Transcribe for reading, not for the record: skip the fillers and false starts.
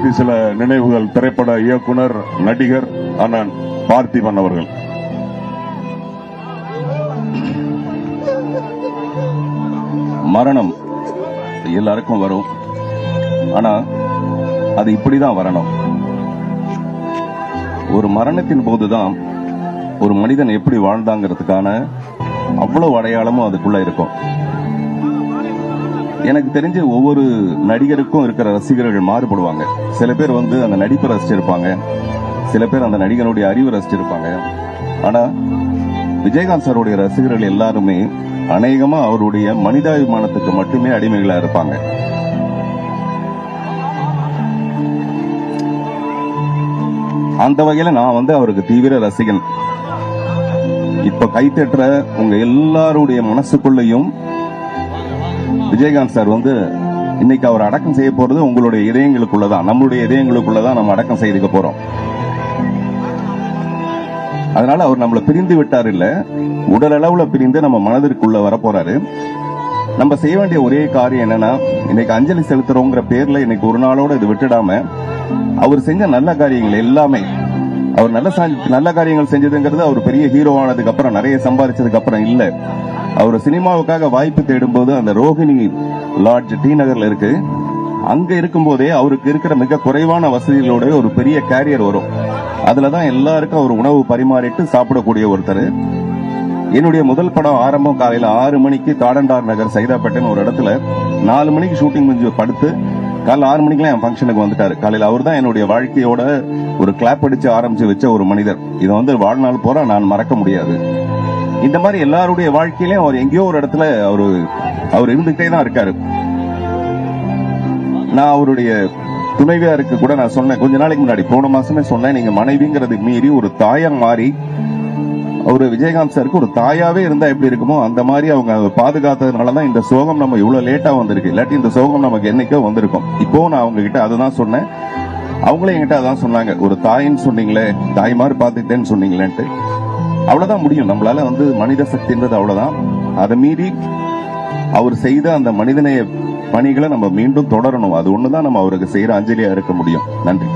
பற்றி சில நினைவுகள். திரைப்பட இயக்குனர், நடிகர் அண்ணன் பார்த்திபன் அவர்கள். மரணம் எல்லாருக்கும் வரும், ஆனா அது இப்படிதான் வரணும். ஒரு மரணத்தின் போதுதான் ஒரு மனிதன் எப்படி வாழ்ந்தாங்கிறதுக்கான அவ்வளவு அடையாளமும் அதுக்குள்ள இருக்கும். எனக்கு தெரிஞ்ச ஒவ்வொரு நடிகருக்கும் இருக்கிற ரசிகர்கள் மாறுபடுவாங்க. சில பேர் அந்த நடிப்பை ரசிச்சிருப்பாங்க, சில பேர் அந்த நடிகனுடைய அறிவு ரசிச்சிருப்பாங்க. ஆனா விஜயகாந்த் சாருடைய ரசிகர்கள் எல்லாருமே அநேகமா அவருடைய மனிதாபிமானத்துக்கு மட்டுமே அடிமைகளா இருப்பாங்க. அந்த வகையில நான் அவருக்கு தீவிர ரசிகன். இப்ப கைத்தட்டுற உங்க எல்லாருடைய மனசுக்குள்ளையும் விஜயகாந்த் சார் இன்னைக்கு அவர் அடக்கம் செய்ய போறது உங்களுடைய இதயங்களுக்குள்ளதான், நம்மளுடைய இதயங்களுக்குள்ளதான் நம்ம அடக்கம் செய்துக்க போறோம். அதனால அவர் நம்மளை பிரிந்து விட்டார் இல்ல, உடல் அளவுல பிரிந்து நம்ம மனதிற்குள்ள வரப்போறாரு. நம்ம செய்ய வேண்டிய ஒரே காரியம் என்னன்னா, இன்னைக்கு அஞ்சலி செலுத்துறோங்கிற பேர்ல இன்னைக்கு ஒரு நாளோட இது விட்டுடாம அவர் செஞ்ச நல்ல காரியங்கள் எல்லாமே, அவர் நல்ல காரியங்கள் செஞ்சதுங்கிறது அவர் பெரிய ஹீரோ ஆனதுக்கு அப்புறம், நிறைய சம்பாதிச்சதுக்கு அப்புறம் இல்ல. அவர் சினிமாவுக்காக வாய்ப்பு தேடும் போது அந்த ரோஹிணி லாட்ஜ் டி நகர்ல இருக்கு, அங்க இருக்கும் போதே அவருக்கு இருக்கிற மிக குறைவான வசதிகளோட ஒரு பெரிய கேரியர் வரும். அதுலதான் எல்லாருக்கும் அவர் உணவு பரிமாறிட்டு சாப்பிடக்கூடிய ஒருத்தர். என்னுடைய முதல் படம் ஆரம்பம் காலையில 6 மணிக்கு தாடண்டார் நகர் சைதாப்பேட்டைன்னு ஒரு இடத்துல 4 மணிக்கு ஷூட்டிங் முடிஞ்சு படுத்து காலைல 6 மணிக்கெல்லாம் என் ஃபங்க்ஷனுக்கு வந்துட்டாரு. காலையில அவர் தான் என்னுடைய வாழ்க்கையோட ஒரு கிளாப் அடிச்சு ஆரம்பிச்சு வச்ச ஒரு மனிதர். இதை வாழ்நாள் போற நான் மறக்க முடியாது. இந்த மாதிரி எல்லாருடைய வாழ்க்கையிலும் அவர் எங்கேயோ ஒரு இடத்துல அவர் இருந்துகிட்டே தான் இருக்காரு. நான் அவருடைய துணைவியாருக்கு கூட நான் சொன்னேன் கொஞ்ச நாளைக்கு முன்னாடி, போன மாசமே சொன்னேன், நீங்க மனைவிங்கிறது மீறி ஒரு தாயா மாறி அவரு விஜயகாந்த் சாருக்கு ஒரு தாயாவே இருந்தா எப்படி இருக்குமோ அந்த மாதிரி அவங்க பாதுகாத்ததுனாலதான் இந்த சோகம் நம்ம இவ்வளவு லேட்டா வந்திருக்கு. இல்லாட்டி இந்த சோகம் நமக்கு என்னைக்கோ வந்திருக்கும். இப்போ நான் அவங்க கிட்ட அதுதான் சொன்னேன், அவங்களே என்கிட்ட அதான் சொன்னாங்க, ஒரு தாயின்னு சொன்னீங்களே, தாய் மாதிரி பாத்துக்கிட்டேன்னு சொன்னீங்களேன்ட்டு. அவ்வளவுதான் முடியும் நம்மளால, மனித சக்தின்றது அவ்வளவுதான். அதை மீறி அவர் செய்த அந்த மனிதநேய பணிகளை நம்ம மீண்டும் தொடரணும். அது ஒண்ணுதான் நம்ம அவருக்கு செய்யற அஞ்சலியா இருக்க முடியும். நன்றி.